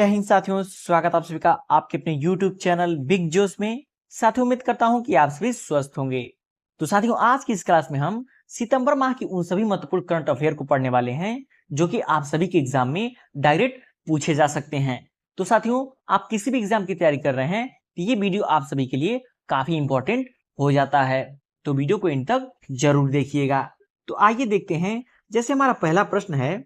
जय हिंद साथियों, स्वागत आप सभी का आपके अपने YouTube चैनल बिग जोश में। साथियों, उम्मीद करता हूं कि आप सभी स्वस्थ होंगे। तो साथियों, आज की इस क्लास में हम सितंबर माह की उन सभी महत्वपूर्ण करंट अफेयर को पढ़ने वाले हैं जो कि आप सभी के एग्जाम में डायरेक्ट पूछे जा सकते हैं। तो साथियों, आप किसी भी एग्जाम की तैयारी कर रहे हैं तो ये वीडियो आप सभी के लिए काफी इंपॉर्टेंट हो जाता है, तो वीडियो को इन तक जरूर देखिएगा। तो आइए देखते हैं। जैसे हमारा पहला प्रश्न है,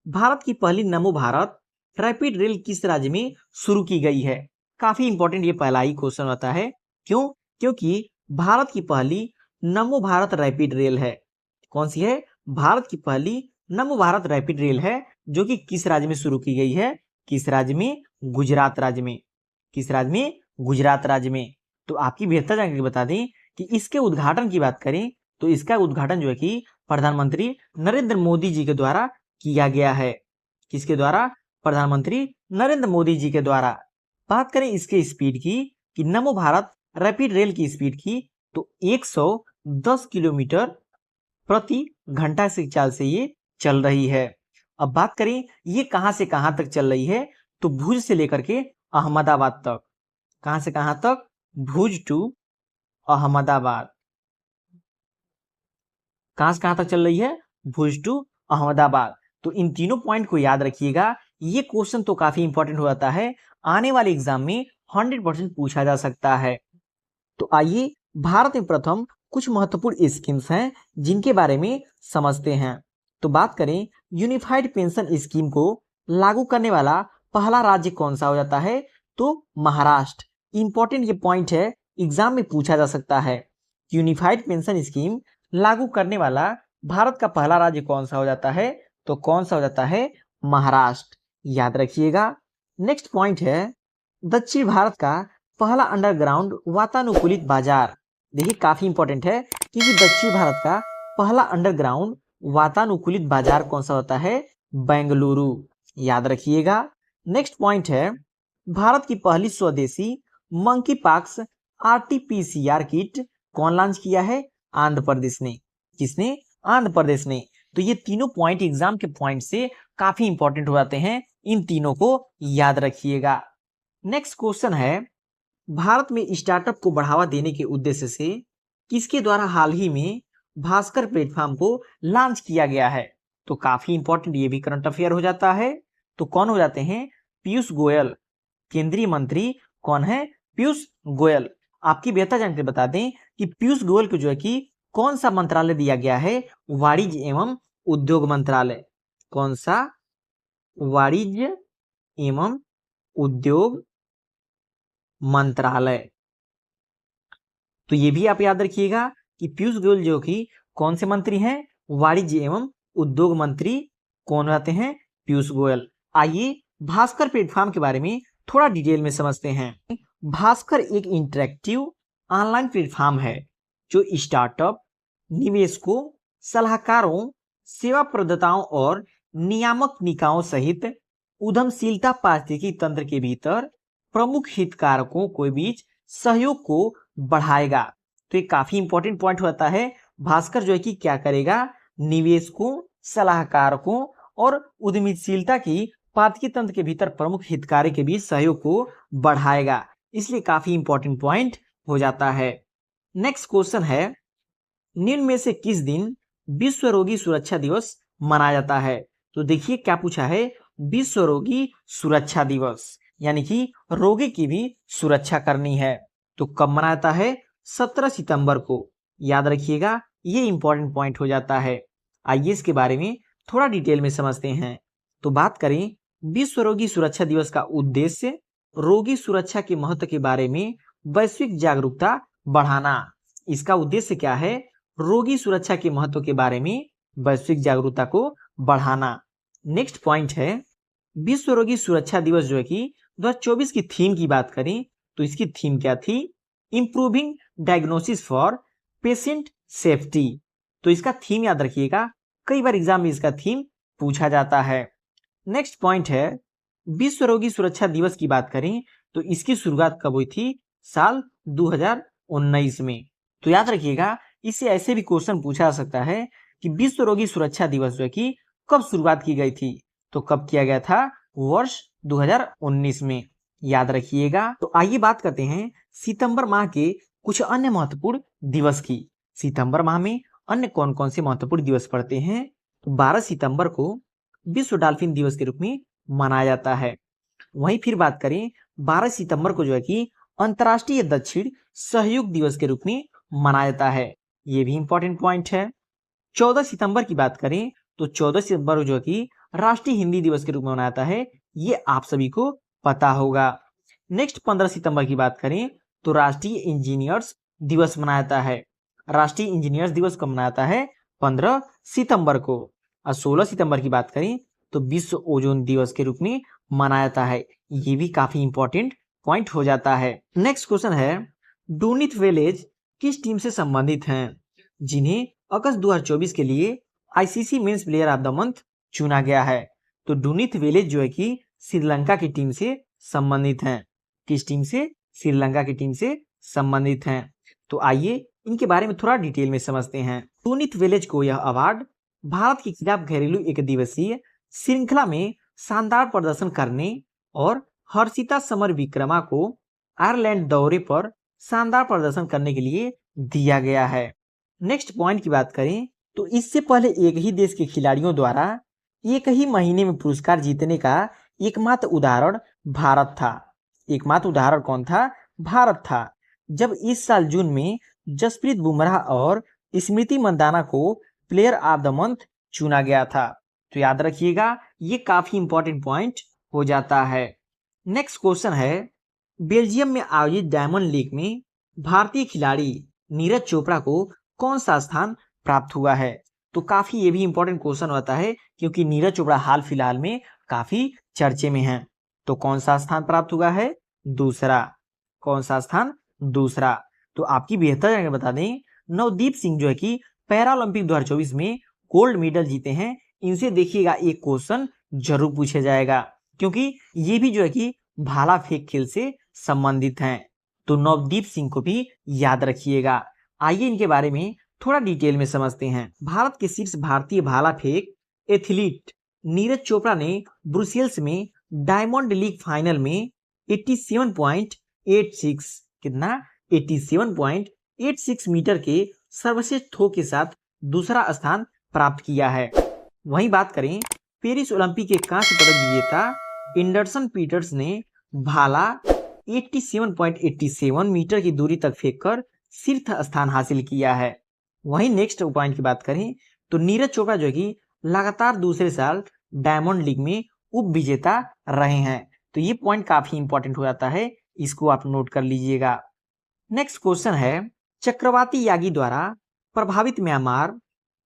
भारत की पहली नमो भारत रैपिड रेल किस राज्य में शुरू की गई है? काफी इंपॉर्टेंट ये पहला ही क्वेश्चन होता है। क्यों? क्योंकि भारत की पहली नमो भारत रैपिड रेल है। कौन सी है? भारत की पहली नमो भारत रैपिड रेल है, जो कि किस राज्य में शुरू की गई है? किस राज्य में? गुजरात राज्य में। किस राज्य में? गुजरात राज्य में। तो आपकी बेहतर जानकारी बता दें कि इसके उद्घाटन की बात करें तो इसका उद्घाटन जो है कि प्रधानमंत्री नरेंद्र मोदी जी के द्वारा किया गया है। किसके द्वारा? प्रधानमंत्री नरेंद्र मोदी जी के द्वारा। बात करें इसके स्पीड की कि नमो भारत रैपिड रेल की स्पीड की तो 110 किलोमीटर प्रति घंटा से चाल से ये चल रही है। अब बात करें ये कहां से कहां तक चल रही है, तो भुज से लेकर के अहमदाबाद तक। कहां से कहां तक? भुज टू अहमदाबाद। कहां से कहां तक चल रही है? भुज टू अहमदाबाद। तो इन तीनों पॉइंट को याद रखिएगा। ये क्वेश्चन तो काफी इंपॉर्टेंट हो जाता है, आने वाले एग्जाम में 100% पूछा जा सकता है। तो आइए भारत में प्रथम कुछ महत्वपूर्ण स्कीम्स हैं जिनके बारे में समझते हैं। तो बात करें यूनिफाइड पेंशन स्कीम को लागू करने वाला पहला राज्य कौन सा हो जाता है? तो महाराष्ट्र। इंपॉर्टेंट ये पॉइंट है, एग्जाम में पूछा जा सकता है। यूनिफाइड पेंशन स्कीम लागू करने वाला भारत का पहला राज्य कौन सा हो जाता है? तो कौन सा हो जाता है? महाराष्ट्र। याद रखिएगा। नेक्स्ट पॉइंट है दक्षिण भारत का पहला अंडरग्राउंड वातानुकूलित बाजार। देखिए काफी इंपॉर्टेंट है क्योंकि दक्षिण भारत का पहला अंडरग्राउंड वातानुकूलित बाजार कौन सा होता है? बेंगलुरु। याद रखिएगा। नेक्स्ट पॉइंट है भारत की पहली स्वदेशी मंकी पॉक्स आरटीपीसीआर किट कौन लॉन्च किया है? आंध्र प्रदेश ने। किसने? आंध्र प्रदेश ने। तो ये तीनों पॉइंट एग्जाम के पॉइंट से काफी इंपॉर्टेंट हो जाते हैं, इन तीनों को याद रखिएगा। नेक्स्ट क्वेश्चन है भारत में स्टार्टअप को बढ़ावा देने के उद्देश्य से किसके द्वारा हाल ही में भास्कर प्लेटफॉर्म को लॉन्च किया गया है? तो काफी इंपॉर्टेंट ये भी करंट अफेयर हो जाता है। तो कौन हो जाते हैं? पीयूष गोयल। केंद्रीय मंत्री कौन है? पीयूष गोयल। आपकी बेहतर जानकारी बता दें कि पीयूष गोयल को जो है कि कौन सा मंत्रालय दिया गया है? वाणिज्य एवं उद्योग मंत्रालय। कौन सा? वाणिज्य एवं उद्योग मंत्रालय। तो ये भी आप याद रखिएगा कि पीयूष गोयल जो कि कौन से मंत्री हैं? वाणिज्य एवं उद्योग मंत्री कौन रहते हैं? पीयूष गोयल। आइए भास्कर प्लेटफॉर्म के बारे में थोड़ा डिटेल में समझते हैं। भास्कर एक इंटरेक्टिव ऑनलाइन प्लेटफॉर्म है जो स्टार्टअप, निवेशकों, सलाहकारों, सेवा प्रदाताओं और नियामक निकायों सहित उद्यमशीलता पारिस्थितिकी तंत्र के भीतर प्रमुख हितधारकों के बीच सहयोग को बढ़ाएगा। तो ये काफी इंपॉर्टेंट पॉइंट होता है। भास्कर जो है कि क्या करेगा? निवेशकों, सलाहकारों और उद्यमशीलता की पारिस्थितिकी तंत्र के भीतर प्रमुख हितधारकों के बीच सहयोग को बढ़ाएगा, इसलिए काफी इंपॉर्टेंट पॉइंट हो जाता है। नेक्स्ट क्वेश्चन है निम्न में से किस दिन विश्व रोगी सुरक्षा दिवस मनाया जाता है? तो देखिए क्या पूछा है, विश्व रोगी सुरक्षा दिवस, यानी कि रोगी की भी सुरक्षा करनी है। तो कब मनाया जाता है? 17 सितंबर को। याद रखिएगा, ये इंपॉर्टेंट पॉइंट हो जाता है। आइए इसके बारे में थोड़ा डिटेल में समझते हैं। तो बात करें विश्व रोगी सुरक्षा दिवस का उद्देश्य रोगी सुरक्षा के महत्व के बारे में वैश्विक जागरूकता बढ़ाना। इसका उद्देश्य क्या है? रोगी सुरक्षा के महत्व के बारे में वैश्विक जागरूकता को बढ़ाना। नेक्स्ट पॉइंट है विश्व रोगी सुरक्षा दिवस जो है कि 2024 की थीम की बात करें तो इसकी थीम क्या थी? Improving diagnosis for patient safety. तो इसका थीम याद रखिएगा, कई बार एग्जाम में इसका थीम पूछा जाता है। नेक्स्ट पॉइंट है विश्व रोगी सुरक्षा दिवस की बात करें तो इसकी शुरुआत कब हुई थी? साल 2019 में। तो याद रखिएगा, इससे ऐसे भी क्वेश्चन पूछा जा सकता है कि विश्व रोगी सुरक्षा दिवस जो है कि कब शुरुआत की गई थी? तो कब किया गया था? वर्ष 2019 में, याद रखिएगा। तो आइए बात करते हैं सितंबर माह के कुछ अन्य महत्वपूर्ण दिवस की। सितंबर माह में अन्य कौन कौन से महत्वपूर्ण दिवस पड़ते हैं? तो 12 सितंबर को विश्व डॉल्फिन दिवस के रूप में मनाया जाता है। वहीं फिर बात करें 12 सितंबर को जो है कि अंतर्राष्ट्रीय दक्षिण सहयोग दिवस के रूप में मनाया जाता है, ये भी इंपॉर्टेंट पॉइंट है। 14 सितंबर की बात करें तो 14 सितंबर को जो है कि राष्ट्रीय हिंदी दिवस के रूप में मनाया जाता है, ये आप सभी को पता होगा। नेक्स्ट 15 सितंबर की बात करें तो राष्ट्रीय इंजीनियर्स दिवस मनाया जाता है। राष्ट्रीय इंजीनियर्स दिवस कब मनाया जाता है? 15 सितंबर को। और 16 सितंबर की बात करें तो विश्व ओजोन दिवस के रूप में मनाया जाता है, ये भी काफी इंपॉर्टेंट पॉइंट हो जाता है। नेक्स्ट क्वेश्चन है, डूनिथ विलेज किस टीम से संबंधित हैं जिन्हें अगस्त 2024 के लिए ICC men's player of the month चुना गया है? तो डूनिथ विलेज जो है कि श्रीलंका की टीम से संबंधित हैं। किस टीम से? श्रीलंका की टीम से संबंधित हैं। तो आइए इनके बारे में थोड़ा डिटेल में समझते हैं। डूनिथ विलेज को यह अवार्ड भारत के खिलाफ घरेलू एक दिवसीय श्रृंखला में शानदार प्रदर्शन करने और हर्षिता समर विक्रमा को आयरलैंड दौरे पर शानदार प्रदर्शन करने के लिए दिया गया है। नेक्स्ट पॉइंट की बात करें तो इससे पहले एक ही देश के खिलाड़ियों द्वारा एक ही महीने में पुरस्कार जीतने का एकमात्र उदाहरण भारत था। एकमात्र उदाहरण कौन था? भारत था। जब इस साल जून में जसप्रीत बुमराह और स्मृति मंदाना को प्लेयर ऑफ द मंथ चुना गया था। तो याद रखिएगा, ये काफी इंपॉर्टेंट पॉइंट हो जाता है। नेक्स्ट क्वेश्चन है, बेल्जियम में आयोजित डायमंड लीग में भारतीय खिलाड़ी नीरज चोपड़ा को कौन सा स्थान प्राप्त हुआ है? तो काफी ये भी इंपॉर्टेंट क्वेश्चन होता है क्योंकि नीरज चोपड़ा हाल फिलहाल में काफी चर्चे में हैं। तो कौन सा स्थान प्राप्त हुआ है? दूसरा। कौन सा स्थान? दूसरा। तो आपकी बेहतर जानकारी बता दें, नवदीप सिंह जो है कि पैरालंपिक 2024 में गोल्ड मेडल जीते हैं। इनसे देखिएगा एक क्वेश्चन जरूर पूछा जाएगा क्योंकि ये भी जो है कि भाला फेंक खेल से संबंधित हैं। तो नवदीप सिंह को भी याद रखिएगा। आइए इनके बारे में थोड़ा डिटेल में समझते हैं। भारत के शीर्ष भारतीय भाला फेंक एथलीट नीरज चोपड़ा ने ब्रुसेल्स में डायमंड लीग फाइनल में 87.86 कितना 87.86 मीटर के सर्वश्रेष्ठ थ्रो के साथ दूसरा स्थान प्राप्त किया है। वहीं बात करें पेरिस ओलंपिक के कांस्य पदक विजेता एंडरसन पीटर्स ने भाला 87.87 मीटर की दूरी तक फेंककर शीर्ष स्थान हासिल किया है। वहीं नेक्स्ट पॉइंट की बात करें तो नीरज चोपड़ा जो कि लगातार दूसरे साल डायमंड लीग में उप विजेता रहे हैं। तो ये पॉइंट काफी इंपॉर्टेंट हो जाता है, इसको आप नोट कर लीजिएगा। नेक्स्ट क्वेश्चन है, चक्रवाती यागी द्वारा प्रभावित म्यांमार,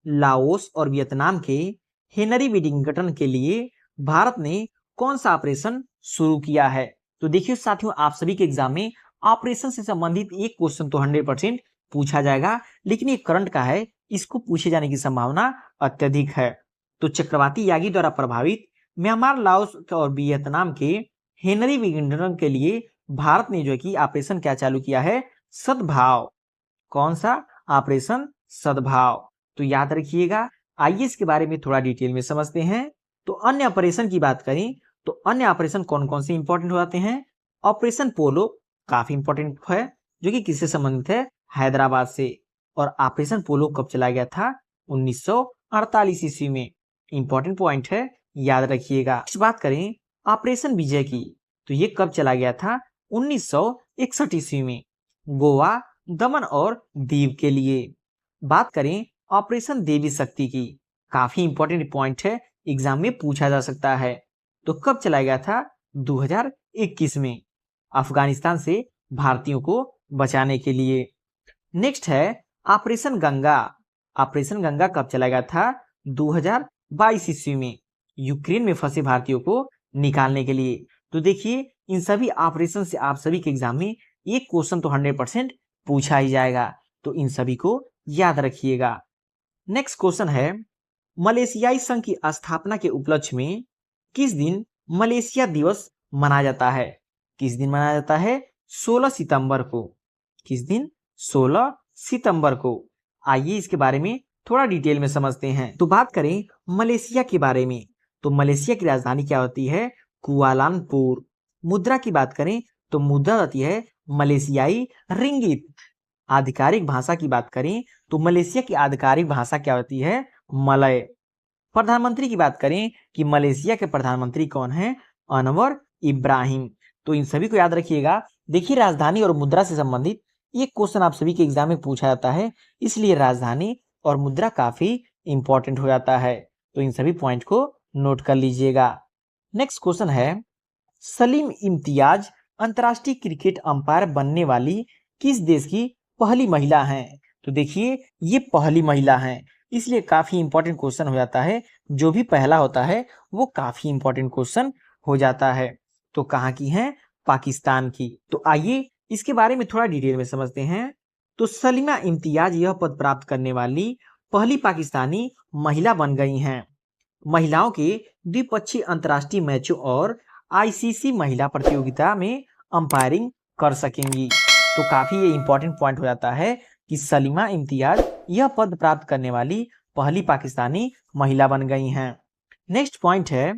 लाओस और वियतनाम के हेनरी विडिंगटन के लिए भारत ने कौन सा ऑपरेशन शुरू किया है? तो देखिए साथियों, आप सभी के एग्जाम में ऑपरेशन से संबंधित एक क्वेश्चन तो 100% पूछा जाएगा, लेकिन ये करंट का है, इसको पूछे जाने की संभावना अत्यधिक है। तो चक्रवाती यागी द्वारा प्रभावित म्यांमार, लाओस और वियतनाम के हेनरी विडिंगटन के लिए भारत ने जो है कि ऑपरेशन क्या चालू किया है? सद्भाव। कौन सा? ऑपरेशन सद्भाव। तो याद रखिएगा। आइए इसके बारे में थोड़ा डिटेल में समझते हैं। तो अन्य ऑपरेशन की बात करें तो अन्य ऑपरेशन कौन कौन से इंपॉर्टेंट हो जाते हैं? ऑपरेशन पोलो काफी इंपॉर्टेंट है, जो कि किससे संबंधित है? हैदराबाद से। और ऑपरेशन पोलो कब चलाया गया था? 1948 ईस्वी में। इंपॉर्टेंट पॉइंट है, याद रखिएगा। इस बात करें ऑपरेशन विजय की, तो ये कब चला गया था? 1961 ईस्वी में, गोवा, दमन और दीव के लिए। बात करें ऑपरेशन देवी शक्ति की, काफी इंपॉर्टेंट पॉइंट है, एग्जाम में पूछा जा सकता है। तो कब चला गया था? 2021 में, अफगानिस्तान से भारतीयों को बचाने के लिए। नेक्स्ट है ऑपरेशन गंगा। ऑपरेशन गंगा कब चला गया था? 2022 ईस्वी में, यूक्रेन में फंसे भारतीयों को निकालने के लिए। तो देखिए इन सभी ऑपरेशन से आप सभी के एग्जाम में एक क्वेश्चन तो 100% पूछा ही जाएगा, तो इन सभी को याद रखिएगा। नेक्स्ट क्वेश्चन है, मलेशियाई संघ की स्थापना के उपलक्ष्य में किस दिन मलेशिया दिवस मनाया जाता है? किस दिन मनाया जाता है? 16 सितंबर को। किस दिन? 16 सितंबर को। आइए इसके बारे में थोड़ा डिटेल में समझते हैं। तो बात करें मलेशिया के बारे में, तो मलेशिया की राजधानी क्या होती है? कुआलालंपुर। मुद्रा की बात करें तो मुद्रा होती है मलेशियाई रिंगिट। आधिकारिक भाषा की बात करें तो मलेशिया की आधिकारिक भाषा क्या होती है? मलय। प्रधानमंत्री की बात करें कि मलेशिया के प्रधानमंत्री कौन है? अनवर इब्राहिम। तो इन सभी को याद रखिएगा। देखिए, राजधानी और मुद्रा से संबंधित ये क्वेश्चन आप सभी के एग्जाम में पूछा जाता है, इसलिए राजधानी और मुद्रा काफी इंपॉर्टेंट हो जाता है। तो इन सभी पॉइंट को नोट कर लीजिएगा। नेक्स्ट क्वेश्चन है, सलीम इम्तियाज अंतर्राष्ट्रीय क्रिकेट अंपायर बनने वाली किस देश की पहली महिला हैं? तो देखिए, ये पहली महिला हैं, इसलिए काफी इंपॉर्टेंट क्वेश्चन हो जाता है। जो भी पहला होता है वो काफी इंपॉर्टेंट क्वेश्चन हो जाता है। तो कहाँ की हैं? पाकिस्तान की। तो आइए इसके बारे में थोड़ा डिटेल में समझते हैं। तो सलीमा इम्तियाज यह पद प्राप्त करने वाली पहली पाकिस्तानी महिला बन गई हैं। महिलाओं के द्विपक्षीय अंतर्राष्ट्रीय मैचों और आईसीसी महिला प्रतियोगिता में अंपायरिंग कर सकेंगी। तो काफी ये इंपॉर्टेंट पॉइंट हो जाता है कि सलीमा इम्तियाज यह पद प्राप्त करने वाली पहली पाकिस्तानी महिला बन गई हैं। नेक्स्ट पॉइंट है,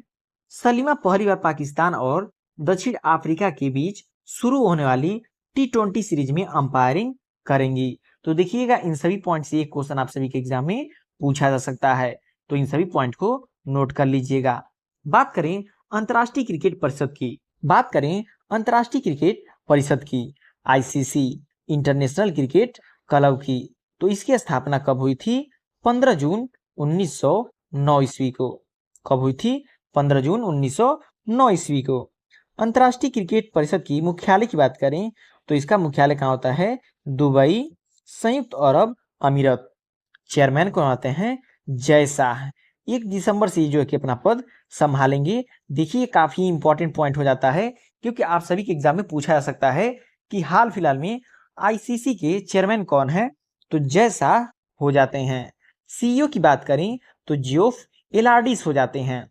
सलीमा पहली बार पाकिस्तान और दक्षिण अफ्रीका के बीच शुरू होने वाली T20 सीरीज में अंपायरिंग करेंगी। तो देखिएगा, इन सभी पॉइंट से एक क्वेश्चन आप सभी के एग्जाम में पूछा जा सकता है। तो इन सभी पॉइंट को नोट कर लीजिएगा। बात करें अंतर्राष्ट्रीय क्रिकेट परिषद की, बात करें अंतर्राष्ट्रीय क्रिकेट परिषद की, आईसीसी इंटरनेशनल क्रिकेट क्लब की, तो इसकी स्थापना कब हुई थी? 15 जून 1909 ईस्वी को। कब हुई थी? 15 जून 1909 ईस्वी को। अंतर्राष्ट्रीय क्रिकेट परिषद की मुख्यालय की बात करें तो इसका मुख्यालय कहाँ होता है? दुबई, संयुक्त अरब अमीरत। चेयरमैन कौन आते हैं? जय शाह। 1 दिसंबर से जो है कि अपना पद संभालेंगे। देखिए, काफी इंपॉर्टेंट पॉइंट हो जाता है, क्योंकि आप सभी के एग्जाम में पूछा जा सकता है कि हाल फिलहाल में आईसीसी के चेयरमैन कौन है? तो जय शाह हो जाते हैं। सीईओ की बात करें तो जियोफ एलार्डिस हो जाते हैं।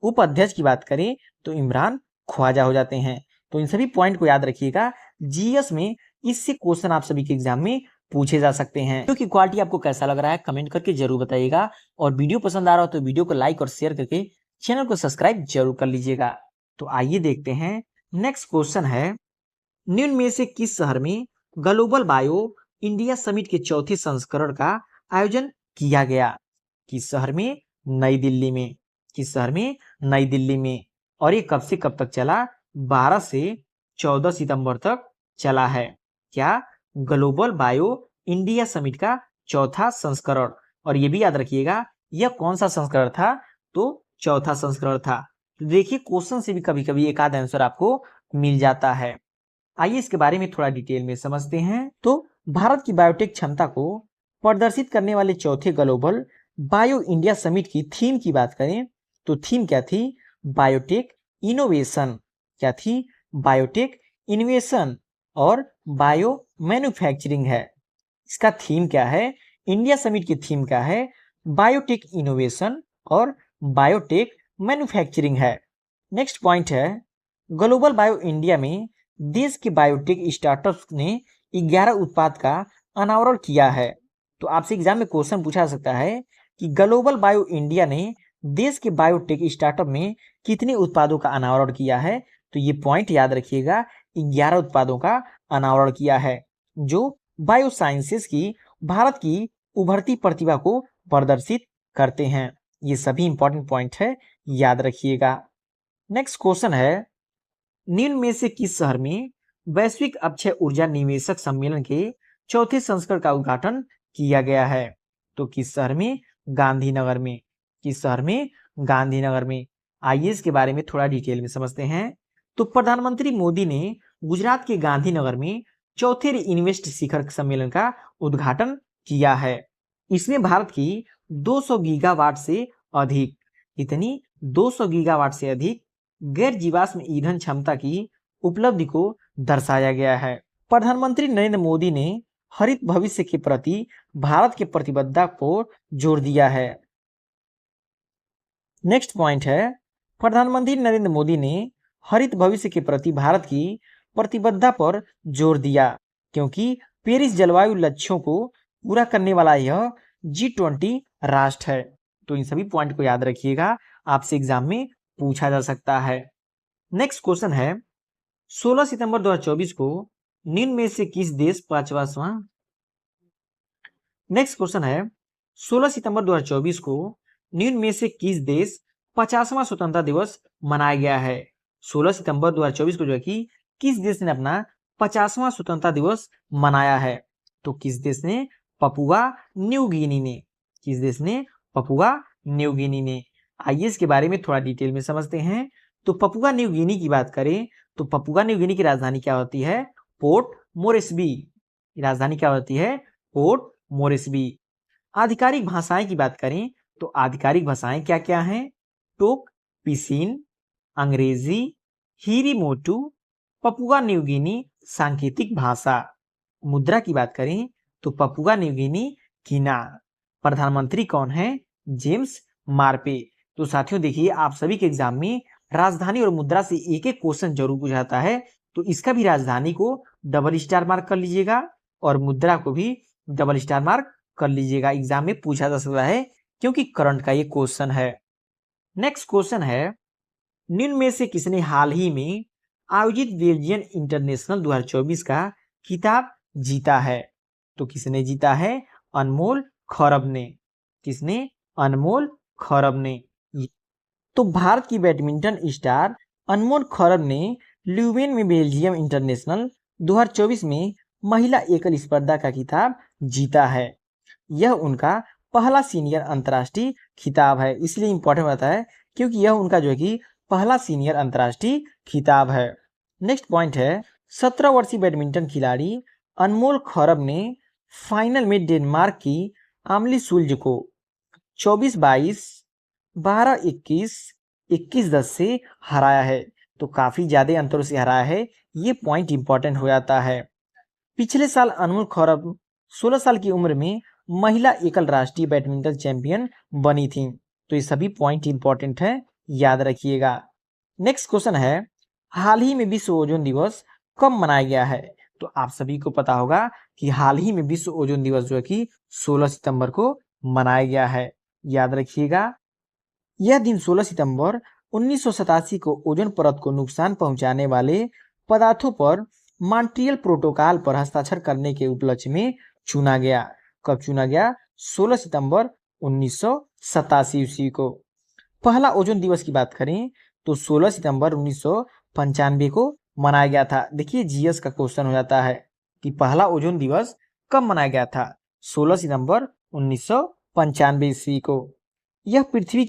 उपाध्यक्ष की बात करें तो इमरान ख्वाजा हो जाते हैं। तो इन सभी पॉइंट को याद रखिएगा। जीएस में इससे क्वेश्चन आप सभी के एग्जाम में पूछे जा सकते हैं। वीडियो की क्वालिटी आपको कैसा लग रहा है कमेंट करके जरूर बताइएगा, और वीडियो पसंद आ रहा हो तो वीडियो को लाइक और शेयर करके चैनल को सब्सक्राइब जरूर कर लीजिएगा। तो आइए देखते हैं। नेक्स्ट क्वेश्चन है, निम्न में से किस शहर में ग्लोबल बायो इंडिया समिट के चौथे संस्करण का आयोजन किया गया? किस शहर में? नई दिल्ली में। किस शहर में? नई दिल्ली में। और ये कब से कब तक चला? 12 से 14 सितंबर तक चला है। क्या? ग्लोबल बायो इंडिया समिट का चौथा संस्करण। और ये भी याद रखिएगा, यह कौन सा संस्करण था? तो चौथा संस्करण था। तो देखिए, क्वेश्चन से भी कभी कभी एक आध आंसर आपको मिल जाता है। आइए इसके बारे में थोड़ा डिटेल में समझते हैं। तो भारत की बायोटेक क्षमता को प्रदर्शित करने वाले चौथे ग्लोबल बायो इंडिया समिट की थीम की बात करें तो थीम क्या थी? Biotech innovation. क्या थी? बायोटेक इनोवेशन और बायो मैन्युफैक्चरिंग है। इसका थीम क्या है? इंडिया समिट की थीम क्या है? बायोटेक इनोवेशन और बायोटेक मैन्युफैक्चरिंग है। नेक्स्ट पॉइंट है, ग्लोबल बायो इंडिया में देश के बायोटेक स्टार्टअप्स ने 11 उत्पाद का अनावरण किया है। तो आपसे एग्जाम में क्वेश्चन पूछा जा सकता है कि ग्लोबल बायो इंडिया ने देश के बायोटेक स्टार्टअप में कितने उत्पादों का अनावरण किया है? तो ये पॉइंट याद रखिएगा, 11 उत्पादों का अनावरण किया है, जो बायो साइंसेस की भारत की उभरती प्रतिभा को प्रदर्शित करते हैं। ये सभी इंपॉर्टेंट पॉइंट है, याद रखिएगा। नेक्स्ट क्वेश्चन है, निम्न में से किस शहर में वैश्विक अक्षय ऊर्जा निवेशक सम्मेलन के चौथे संस्करण का उद्घाटन किया गया है? तो किस शहर में? गांधीनगर में। किस शहर में? गांधीनगर में। आइए इसके बारे में थोड़ा डिटेल में समझते हैं। तो प्रधानमंत्री मोदी ने गुजरात के गांधीनगर में चौथे इन्वेस्ट शिखर सम्मेलन का उद्घाटन किया है। इसमें भारत की 200 गीगावाट से अधिक, इतनी 200 गीगावाट से अधिक गैर जीवाश्म ईंधन क्षमता की उपलब्धि को दर्शाया गया है। प्रधानमंत्री नरेंद्र मोदी ने हरित भविष्य के प्रति भारत के प्रतिबद्धता को जोर दिया है। नेक्स्ट पॉइंट है, प्रधानमंत्री नरेंद्र मोदी ने हरित भविष्य के प्रति भारत की प्रतिबद्धता पर जोर दिया, क्योंकि पेरिस जलवायु लक्ष्यों को पूरा करने वाला यह G20 राष्ट्र है। तो इन सभी पॉइंट को याद रखिएगा, आपसे एग्जाम में पूछा जा सकता है। नेक्स्ट क्वेश्चन है 16 सितंबर 2024 को निम्न में से किस देश 50वां नेक्स्ट क्वेश्चन है 16 सितंबर 2024 को निम्न में से किस देश 50वां स्वतंत्रता दिवस मनाया गया है। 16 सितंबर 2024 को जो है कि किस देश ने अपना 50वां स्वतंत्रता दिवस मनाया है। तो किस देश ने? पपुआ न्यू गिनी ने। किस देश ने? पपुआ न्यू गिनी ने। आइए इसके बारे में थोड़ा डिटेल में समझते हैं। तो पपुआ न्यू गिनी की बात करें तो पपुआ न्यू गिनी की राजधानी क्या होती है? Port Moresby. राजधानी क्या होती है? Port Moresby. आधिकारिक भाषाएं की बात करें तो आधिकारिक भाषाएं क्या क्या हैं? टोक पिसिन, अंग्रेजी, हिरीमोटू, पपुआ न्यू गिनी सांकेतिक भाषा। मुद्रा की बात करें तो पपुआ न्यू गिनी कीना। प्रधानमंत्री कौन है? जेम्स मार्पे। तो साथियों देखिए, आप सभी के एग्जाम में राजधानी और मुद्रा से एक एक क्वेश्चन जरूर पूछाता है, तो इसका भी राजधानी को डबल स्टार मार्क कर लीजिएगा और मुद्रा को भी डबल स्टार मार्क कर लीजिएगा। एग्जाम में पूछा जा सकता है क्योंकि करंट का ये क्वेश्चन है। नेक्स्ट क्वेश्चन है निम्न में से किसने हाल ही में आयोजित बेल्जियन इंटरनेशनल 2024 का खिताब जीता है? तो किसने जीता है? अनमोल खरब ने। किसने? अनमोल खरब ने। तो भारत की बैडमिंटन स्टार अनमोल खरब ने ल्यूवेन में बेल्जियम इंटरनेशनल 2024 में महिला एकल स्पर्धा का खिताब जीता है। यह उनका पहला सीनियर अंतर्राष्ट्रीय खिताब है, इसलिए इंपॉर्टेंट होता है क्योंकि यह उनका जो है कि पहला सीनियर अंतर्राष्ट्रीय खिताब है। नेक्स्ट पॉइंट है 17 वर्षीय बैडमिंटन खिलाड़ी अनमोल खरब ने फाइनल में डेनमार्क की आमली सुल्ज को 24-22, 12-21, 21-10 से हराया है। तो काफी ज्यादा अंतरों से हराया है, ये पॉइंट इंपॉर्टेंट हो जाता है। पिछले साल अनमोल खरब 16 साल की उम्र में महिला एकल राष्ट्रीय बैडमिंटन चैंपियन बनी थी। तो ये सभी पॉइंट इंपॉर्टेंट है, याद रखिएगा। नेक्स्ट क्वेश्चन है हाल ही में विश्व ओजोन दिवस कब मनाया गया है? तो आप सभी को पता होगा कि हाल ही में विश्व ओजोन दिवस जो है कि 16 सितंबर को मनाया गया है, याद रखिएगा। यह दिन 16 सितंबर 1987 को ओजोन परत को नुकसान पहुंचाने वाले पदार्थों पर मॉन्ट्रियल प्रोटोकॉल पर हस्ताक्षर करने के उपलक्ष्य में चुना गया। कब चुना गया? 16 सितंबर 1987 ईस्वी को। पहला ओजोन दिवस की बात करें तो 16 सितंबर 1995 को मनाया गया था। देखिए जीएस का क्वेश्चन हो जाता है कि पहला ओजोन दिवस कब मनाया गया था? 16 सितंबर 1995 ईस्वी को। यह पृथ्वी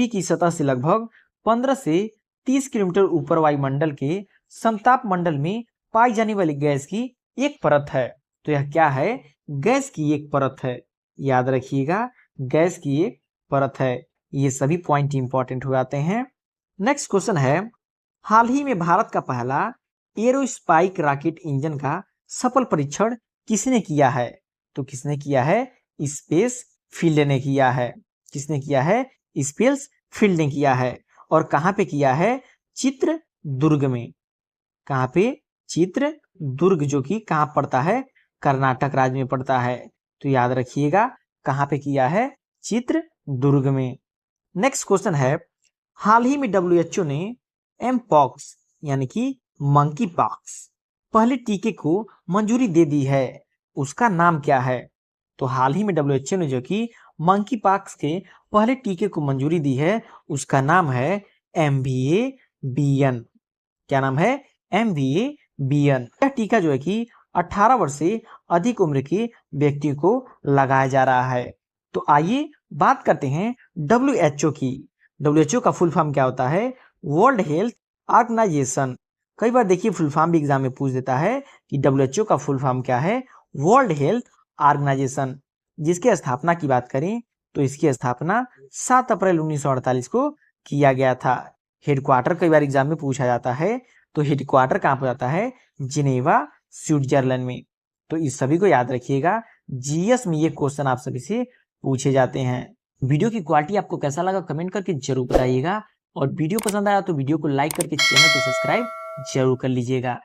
की सतह से लगभग 15 से 30 किलोमीटर ऊपर वायुमंडल के समताप मंडल में पाई जाने वाली गैस की एक परत है। तो यह क्या है? गैस की एक परत है, याद रखिएगा, गैस की एक परत है। ये सभी पॉइंट इंपॉर्टेंट हो जाते हैं। नेक्स्ट क्वेश्चन है हाल ही में भारत का पहला एरोस्पाइक रॉकेट इंजन का सफल परीक्षण किसने किया है? तो किसने किया है? स्पेस फील्ड ने किया है। किसने किया है? स्पेस फील्ड ने किया है। और कहां पे किया है? चित्रदुर्ग में। कहां पे? चित्रदुर्ग, जो कि कहां पड़ता है? कर्नाटक राज्य में पड़ता है। तो याद रखिएगा कहां पे किया है? चित्रदुर्ग में। नेक्स्ट क्वेश्चन है हाल ही में WHO ने एमपॉक्स यानी कि मंकी पॉक्स पहले टीके को मंजूरी दे दी है, उसका नाम क्या है? तो हाल ही में WHO ने जो कि मंकी पॉक्स के पहले टीके को मंजूरी दी है, उसका नाम है MVA-BN। क्या नाम है? MVA-BN। यह टीका जो है कि 18 वर्ष से अधिक उम्र के व्यक्ति को लगाया जा रहा है। तो आइए बात करते हैं WHO की। WHO का फुल फॉर्म क्या होता है? World Health Organization. कई बार देखिए फुल फॉर्म भी एग्जाम में पूछ देता है कि WHO का फुल फॉर्म क्या है? World Health Organization. जिसकी स्थापना की बात करें तो इसकी स्थापना 7 अप्रैल 1948 को किया गया था। हेडक्वार्टर कई बार एग्जाम में पूछा जाता है, तो हेडक्वार्टर कहाँ पर जाता है? जिनेवा, स्विट्जरलैंड में। तो इस सभी को याद रखिएगा, जीएस में ये क्वेश्चन आप सभी से पूछे जाते हैं। वीडियो की क्वालिटी आपको कैसा लगा कमेंट करके जरूर बताइएगा, और वीडियो पसंद आया तो वीडियो को लाइक करके चैनल को सब्सक्राइब जरूर कर लीजिएगा।